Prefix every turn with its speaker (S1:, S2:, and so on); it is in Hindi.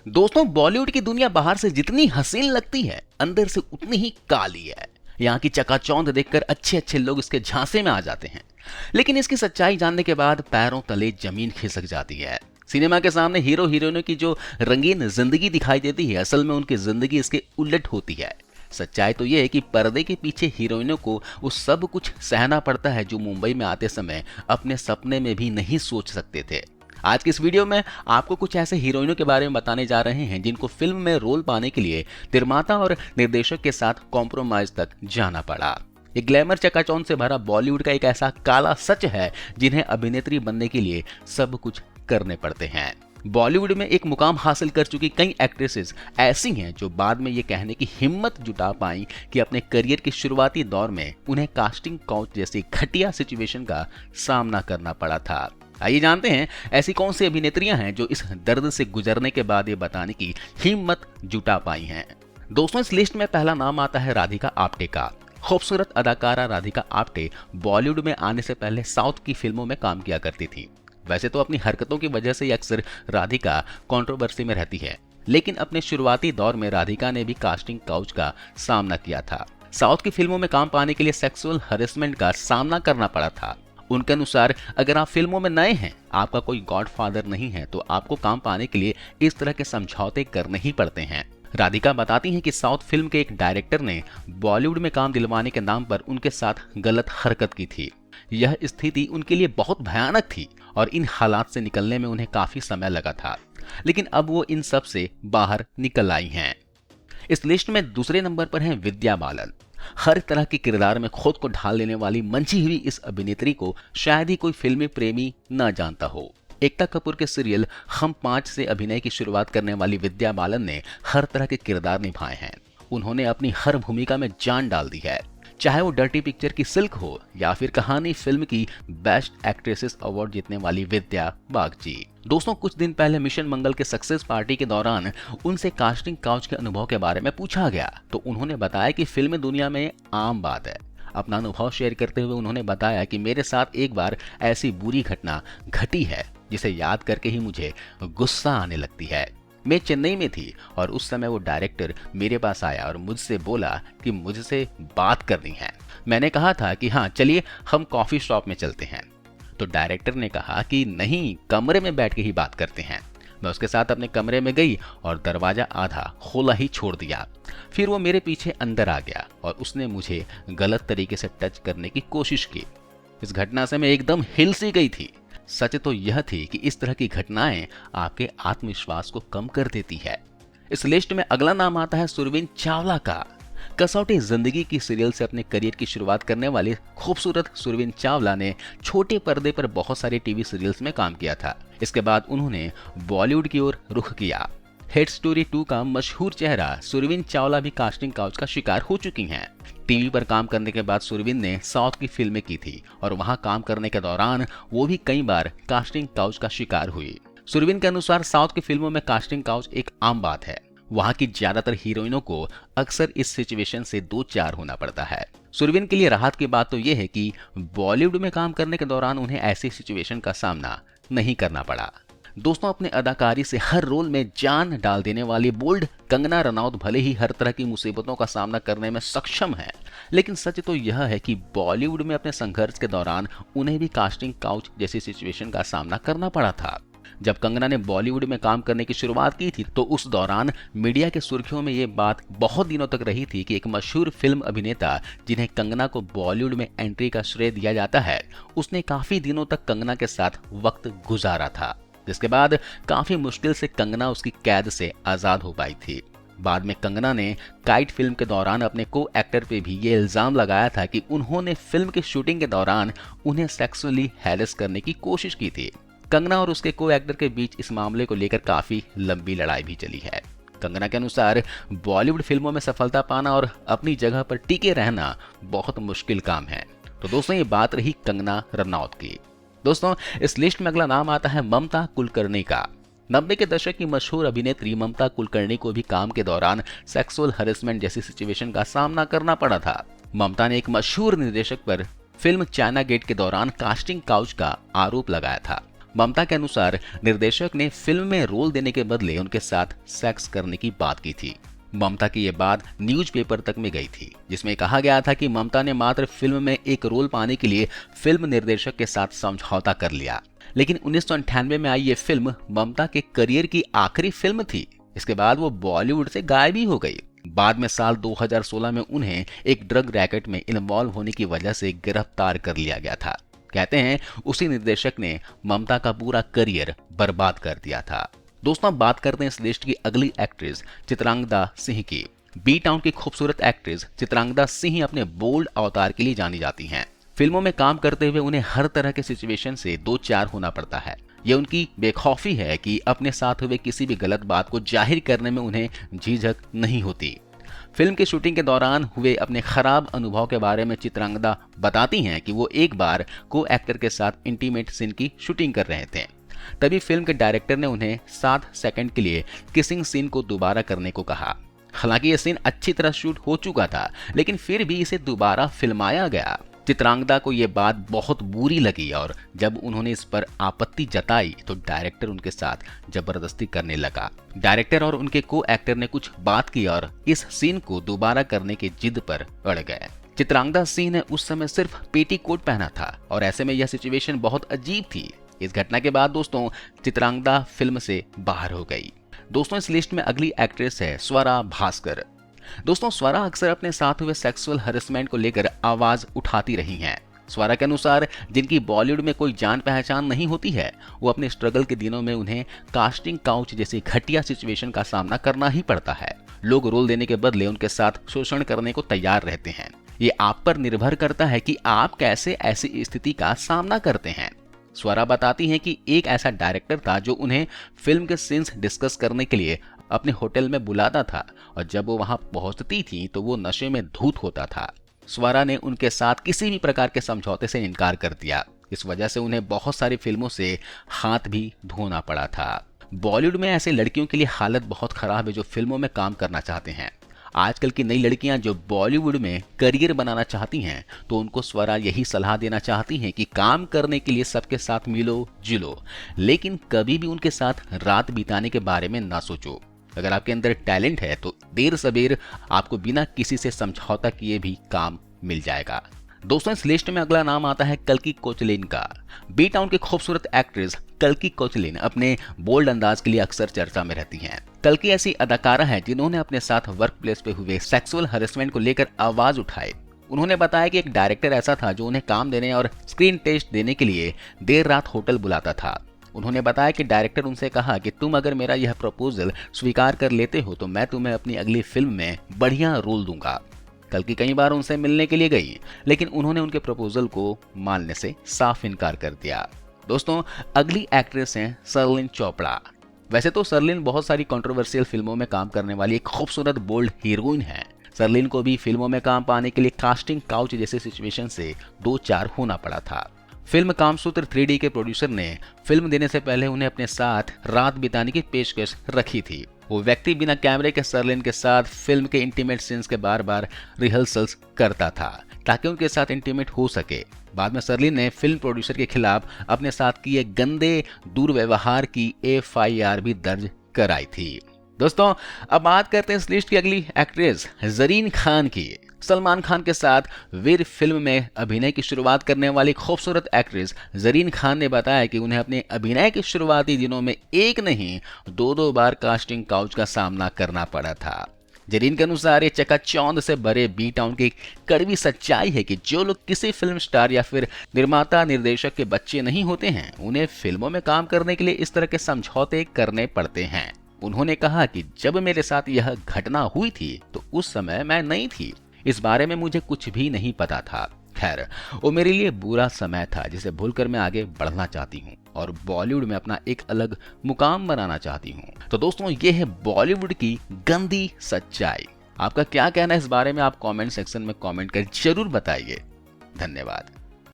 S1: दोस्तों, बॉलीवुड की दुनिया बाहर से जितनी हसीन लगती है, अंदर से उतनी ही काली है। यहाँ की चकाचौंध देखकर अच्छे अच्छे लोग इसके झांसे में आ जाते हैं, लेकिन इसकी सच्चाई जानने के बाद पैरों तले जमीन खिसक जाती है। सिनेमा के सामने हीरो हीरोइनों की जो रंगीन जिंदगी दिखाई देती है, असल में उनकी जिंदगी इसके उलट होती है। सच्चाई तो यह है कि पर्दे के पीछे हीरोइनों को वो सब कुछ सहना पड़ता है जो मुंबई में आते समय अपने सपने में भी नहीं सोच सकते थे। आज की इस वीडियो में आपको कुछ ऐसे हीरोइनों के बारे में बताने जा रहे हैं जिनको फिल्म में रोल पाने के लिए निर्माता और निर्देशक के साथ कॉम्प्रोमाइज तक जाना पड़ा। ये ग्लैमर चकाचौंध से भरा बॉलीवुड का एक ऐसा काला सच है जिन्हें अभिनेत्री बनने के लिए सब कुछ करने पड़ते हैं। बॉलीवुड में एक मुकाम हासिल कर चुकी कई एक्ट्रेसेस ऐसी हैं जो बाद में ये कहने की हिम्मत जुटा पाई कि अपने करियर के शुरुआती दौर में उन्हें कास्टिंग काउच जैसी घटिया सिचुएशन का सामना करना पड़ा था। आइए जानते हैं ऐसी कौन सी अभिनेत्रियां हैं जो इस दर्द से गुजरने के बाद ये बताने की हिम्मत जुटा पाई हैं। दोस्तों, इस लिस्ट में पहला नाम आता है राधिका आप्टे का। खूबसूरत अदाकारा राधिका आप्टे बॉलीवुड में आने से पहले साउथ की फिल्मों में काम किया करती थी। वैसे तो अपनी हरकतों की वजह से अक्सर राधिका कंट्रोवर्सी में रहती है, लेकिन अपने शुरुआती दौर में राधिका ने भी कास्टिंग काउच का सामना किया था। साउथ की फिल्मों में काम पाने के लिए सेक्सुअल हरेसमेंट का सामना करना पड़ा था। उनके अनुसार अगर आप फिल्मों में नए हैं, आपका कोई गॉडफादर नहीं है, तो आपको काम पाने के लिए इस तरह के समझौते करने ही पड़ते हैं। राधिका बताती हैं कि साउथ फिल्म के एक डायरेक्टर ने बॉलीवुड में काम दिलवाने के नाम पर उनके साथ गलत हरकत की थी। यह स्थिति उनके लिए बहुत भयानक थी और इन हालात से निकलने में उन्हें काफी समय लगा था, लेकिन अब वो इन सब से बाहर निकल आई हैं। इस लिस्ट में दूसरे नंबर पर हैं विद्या बालन। हर तरह के किरदार में खुद को ढाल लेने वाली मंची हुई इस अभिनेत्री को शायद ही कोई फिल्मी प्रेमी न जानता हो। एकता कपूर के सीरियल हम 5 से अभिनय की शुरुआत करने वाली विद्या बालन ने हर तरह के किरदार निभाए हैं। उन्होंने अपनी हर भूमिका में जान डाल दी है, चाहे वो डर्टी पिक्चर की सिल्क हो या फिर कहानी फिल्म की बेस्ट एक्ट्रेसेस अवार्ड जीतने वाली विद्या बागची। दोस्तों, कुछ दिन पहले मिशन मंगल के सक्सेस पार्टी के दौरान उनसे कास्टिंग काउच के अनुभव के बारे में पूछा गया तो उन्होंने बताया कि फिल्म दुनिया में आम बात है। अपना अनुभव शेयर करते हुए उन्होंने बताया कि मेरे साथ एक बार ऐसी बुरी घटना घटी है जिसे याद करके ही मुझे गुस्सा आने लगती है। मैं चेन्नई में थी और उस समय वो डायरेक्टर मेरे पास आया और मुझसे बोला कि मुझसे बात करनी है। मैंने कहा था कि हाँ चलिए हम कॉफी शॉप में चलते हैं। तो डायरेक्टर ने कहा कि नहीं, कमरे में बैठ के ही बात करते हैं। मैं उसके साथ अपने कमरे में गई और दरवाजा आधा खोला ही छोड़ दिया। फिर वो मेरे पीछे अंदर आ गया और उसने मुझे गलत तरीके से टच करने की कोशिश की। इस घटना से मैं एकदम हिल सी गई थी। सच तो यह थी कि इस तरह की घटनाएं आपके आत्मविश्वास को कम कर देती है। इस लिस्ट में अगला नाम आता है सुरवीन चावला का। कसौटी जिंदगी की सीरियल से अपने करियर की शुरुआत करने वाली खूबसूरत सुरवीन चावला ने छोटे पर्दे पर बहुत सारे टीवी सीरियल्स में काम किया था। इसके बाद उन्होंने बॉलीवुड की ओर रुख किया। हेड स्टोरी 2 का मशहूर चेहरा सुरवीन चावला भी कास्टिंग काउच का शिकार हो चुकी हैं। टीवी पर काम करने के बाद सुरवीन ने साउथ की फिल्में की थी और वहां काम करने के दौरान वो भी कई बार कास्टिंग काउच का शिकार हुई। सुरवीन के अनुसार साउथ की फिल्मों में कास्टिंग काउच एक आम बात है। वहां की ज्यादातर हीरोइनों को अक्सर इस सिचुएशन से 2-4 होना पड़ता है। सुरवीन के लिए राहत की बात तो यह है कि बॉलीवुड में काम करने के दौरान उन्हें ऐसी सिचुएशन का सामना नहीं करना पड़ा। दोस्तों, अपने अदाकारी से हर रोल में जान डाल देने वाली बोल्ड कंगना रनौत भले ही हर तरह की मुसीबतों का सामना करने में सक्षम है, लेकिन सच तो यह है कि बॉलीवुड में अपने संघर्ष के दौरान उन्हें भी कास्टिंग काउच जैसी सिचुएशन का सामना करना पड़ा था। जब कंगना ने बॉलीवुड में काम करने की शुरुआत की थी तो उस दौरान मीडिया के सुर्खियों में ये बात बहुत दिनों तक रही थी कि एक मशहूर फिल्म अभिनेता जिन्हें कंगना को बॉलीवुड में एंट्री का श्रेय दिया जाता है, उसने काफी दिनों तक कंगना के साथ वक्त गुजारा था, जिसके बाद काफी मुश्किल से कंगना उसकी कैद से आजाद हो पाई थी। बाद में कंगना ने काइट फिल्म के दौरान अपने को एक्टर पे भी ये इल्जाम लगाया था कि उन्होंने फिल्म की शूटिंग के दौरान उन्हें सेक्सुअली हैरेस करने की कोशिश की थी। कंगना और उसके को एक्टर के बीच इस मामले को लेकर काफी लंबी लड़ाई भी चली है। कंगना के अनुसार बॉलीवुड फिल्मों में सफलता पाना और अपनी जगह पर टिके रहना बहुत मुश्किल काम है। तो दोस्तों, ये बात रही कंगना रनौत की। दोस्तों, इस लिस्ट में अगला नाम आता है ममता कुलकर्णी का। 90 के दशक की मशहूर अभिनेत्री ममता कुलकर्णी को भी काम के दौरान सेक्सुअल हरेसमेंट जैसी सिचुएशन का सामना करना पड़ा था। ममता ने एक मशहूर निर्देशक पर फिल्म चाइना गेट के दौरान कास्टिंग काउच का आरोप लगाया था। ममता के अनुसार निर्देशक ने फिल्म में रोल देने के बदले उनके साथ सेक्स करने की बात की थी। ममता की ये बात न्यूज़पेपर तक में गई थी, जिसमें कहा गया था कि ममता ने मात्र फिल्म में एक रोल पाने के लिए फिल्म निर्देशक के साथ समझौता कर लिया। लेकिन 1998 में आई ये फिल्म ममता के करियर की आखिरी फिल्म थी। इसके बाद वो बॉलीवुड से गायब ही हो गई। बाद में साल 2016 में उन्हें एक ड्रग रैकेट में इन्वॉल्व होने की वजह से गिरफ्तार कर लिया गया था। कहते हैं उसी निर्देशक ने ममता का पूरा करियर बर्बाद कर दिया था। दोस्तों, अब बात करते हैं इस लिस्ट की अगली एक्ट्रेस चित्रांगदा सिंह की। बी टाउन की खूबसूरत एक्ट्रेस चित्रांगदा सिंह अपने बोल्ड अवतार के लिए जानी जाती हैं। फिल्मों में काम करते हुए उन्हें हर तरह के सिचुएशन से दो चार होना पड़ता है। ये उनकी बेखौफी है कि अपने साथ हुए किसी भी गलत बात को जाहिर करने में उन्हें झिझक नहीं होती। फिल्म की शूटिंग के दौरान हुए अपने खराब अनुभव के बारे में चित्रांगदा बताती हैं कि वो एक बार को एक्टर के साथ इंटीमेट सीन की शूटिंग कर रहे थे। तभी फिल्म के डायरेक्टर ने उन्हें 7 सेकंड के लिए किसिंग सीन को दोबारा करने को कहा। हालांकि यह सीन अच्छी तरह शूट हो चुका था, लेकिन फिर भी इसे दोबारा फिल्माया गया। चित्रांगदा को यह बात बहुत बुरी लगी और जब उन्होंने इस पर आपत्ति जताई तो डायरेक्टर उनके साथ जबरदस्ती करने लगा। डायरेक्टर और उनके को एक्टर ने कुछ बात की और इस सीन को दोबारा करने की जिद पर अड़ गए। चित्रांगदा सिंह ने उस समय सिर्फ पेटीकोट पहना था और ऐसे में यह सिचुएशन बहुत अजीब थी। इस घटना के बाद दोस्तों चित्रांगदा फिल्म से बाहर हो गई। दोस्तों, इस लिस्ट में अगली एक्ट्रेस है स्वरा भास्कर। दोस्तों, स्वरा अक्सर अपने साथ हुए सेक्सुअल हरेसमेंट को लेकर आवाज उठाती रही हैं। स्वरा के अनुसार जिनकी बॉलीवुड में कोई जान पहचान नहीं होती है, वो अपने स्ट्रगल के दिनों में उन्हें कास्टिंग काउच जैसी घटिया सिचुएशन का सामना करना ही पड़ता है। लोग रोल देने के बदले उनके साथ शोषण करने को तैयार रहते हैं। ये आप पर निर्भर करता है कि आप कैसे ऐसी स्थिति का सामना करते हैं। स्वरा बताती हैं कि एक ऐसा डायरेक्टर था जो उन्हें फिल्म के सीन्स डिस्कस करने के लिए अपने होटल में बुलाता था और जब वो वहां पहुंचती थी तो वो नशे में धूत होता था। स्वरा ने उनके साथ किसी भी प्रकार के समझौते से इनकार कर दिया। इस वजह से उन्हें बहुत सारी फिल्मों से हाथ भी धोना पड़ा था। बॉलीवुड में ऐसे लड़कियों के लिए हालत बहुत खराब है जो फिल्मों में काम करना चाहते हैं। आजकल की नई लड़कियां जो बॉलीवुड में करियर बनाना चाहती हैं, तो उनको स्वरा यही सलाह देना चाहती हैं कि काम करने के लिए सबके साथ मिलो जुलो, लेकिन कभी भी उनके साथ रात बिताने के बारे में ना सोचो। अगर आपके अंदर टैलेंट है तो देर सबेर आपको बिना किसी से समझौता किए भी काम मिल जाएगा। दोस्तों, इस लिस्ट में अगला नाम आता है कल्की कोचलिन का। बी टाउन की खूबसूरत एक्ट्रेस कल्की कोचलिन अपने बोल्ड अंदाज के लिए अक्सर चर्चा में रहती हैं। कल्की ऐसी अदाकारा है जिन्होंने अपने साथ वर्क प्लेस पे हुए सेक्सुअल हरेसमेंट को लेकर आवाज उठाई। उन्होंने बताया कि एक डायरेक्टर ऐसा था जो उन्हें काम देने और स्क्रीन टेस्ट देने के लिए देर रात होटल बुलाता था। उन्होंने बताया कि डायरेक्टर उनसे कहा कि तुम अगर मेरा यह प्रपोजल स्वीकार कर लेते हो तो मैं तुम्हें अपनी अगली फिल्म में बढ़िया रोल दूंगा। कल्की कई बार उनसे मिलने के लिए गई, लेकिन उन्होंने उनके प्रपोजल को मानने से साफ इनकार कर दिया। दोस्तों, अगली एक्ट्रेस हैं सरलिन चोपड़ा। वैसे तो सरलिन बहुत सारी कंट्रोवर्शियल फिल्मों में काम करने वाली एक खूबसूरत बोल्ड हीरोइन है। सरलिन को भी फिल्मों में काम पाने के लिए कास्टिंग काउच जैसे सिचुएशन से दो चार होना पड़ा था। फिल्म कामसूत्र 3D के प्रोड्यूसर ने फिल्म देने से पहले उन्हें अपने साथ रात बिताने की पेशकश रखी थी। वो व्यक्ति बिना कैमरे के सरलिन के साथ फिल्म के इंटीमेट सीन्स के बार बार रिहर्सल्स करता था ताकि उनके साथ इंटीमेट हो सके। बाद में सरलिन ने फिल्म प्रोड्यूसर के खिलाफ अपने साथ किए गंदे दुर्व्यवहार की FIR भी दर्ज कराई थी। दोस्तों, अब बात करते हैं इस लिस्ट की अगली एक्ट्रेस जरीन खान की। सलमान खान के साथ वीर फिल्म में अभिनय की शुरुआत करने वाली खूबसूरत एक्ट्रेस जरीन खान ने बताया कि उन्हें अपने अभिनय के शुरुआती दिनों में एक नहीं दो बार कास्टिंग काउच का सामना करना पड़ा था। जरीन के अनुसार ये चकाचौंध से भरे बी टाउन की कड़वी सच्चाई है कि जो लोग किसी फिल्म स्टार या फिर निर्माता निर्देशक के बच्चे नहीं होते हैं, उन्हें फिल्मों में काम करने के लिए इस तरह के समझौते करने पड़ते हैं। उन्होंने कहा कि जब मेरे साथ यह घटना हुई थी तो उस समय मैं नहीं थी, इस बारे में मुझे कुछ भी नहीं पता था। खैर, वो मेरे लिए बुरा समय था जिसे भूलकर मैं आगे बढ़ना चाहती हूँ और बॉलीवुड में अपना एक अलग मुकाम बनाना चाहती हूँ। तो दोस्तों, ये है बॉलीवुड की गंदी सच्चाई। आपका क्या कहना है इस बारे में आप कमेंट सेक्शन में कमेंट कर जरूर बताइए। धन्यवाद।